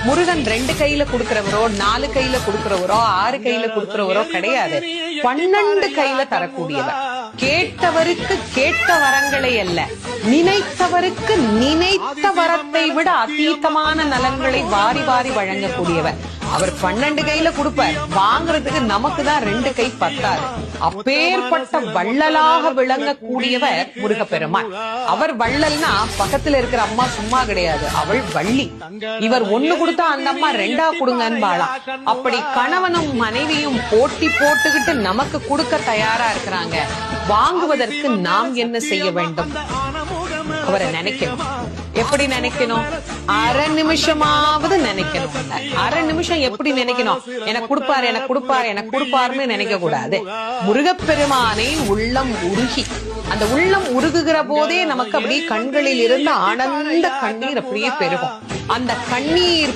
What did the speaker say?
முருகன் 2 கையில கொடுக்கிறவரோ 4 கையில கொடுக்கிறவரோ 6 கையில கொடுக்கிறவரோ கிடையாது. 12 கையில தரக்கூடியவர். கேட்டவருக்கு கேட்ட வரங்களை அல்ல, நினைத்தவருக்கு நினைத்த வரத்தை விட அதீதமான நலன்களை வாரி வாரி வழங்கக்கூடியவர். அவர் 12 கையில கொடுப்பார், வாங்குறதுக்கு நமக்கு தான் 2 கை பத்தாது. அப்பேற்பட்ட வள்ளலாக விளங்கக்கூடியவர் முருகப்பெருமான். அவர் வள்ளல்னா பக்கத்துல இருக்கிற அம்மா சும்மா கிடையாது, அவள் வள்ளி. இவர் 1 கொடுத்தா அந்த அம்மா 2 கொடுங்கன்னு வாழாம். அப்படி கணவனும் மனைவியும் போட்டி போட்டுக்கிட்டு நமக்கு கொடுக்க தயாரா இருக்கிறாங்க. வாங்குவதற்கு நாம் என்ன செய்ய வேண்டும்? அவரை நினைக்கணும். எப்படி நினைக்கணும்? அரை நிமிஷமாவது நினைக்கணும். அரை நிமிஷம் எப்படி நினைக்கணும்? எனக்கு கொடுப்பாரு, எனக்கு கொடுப்பாரு, எனக்கு கொடுப்பாருன்னு நினைக்க கூடாது. முருகப்பெருமானை உள்ளம் உருகி, அந்த உள்ளம் உருகுகிற போதே நமக்கு அப்படியே கண்களில் இருந்து ஆனந்த கண்ணீர் அப்படியே பெருகும். அந்த கண்ணீர்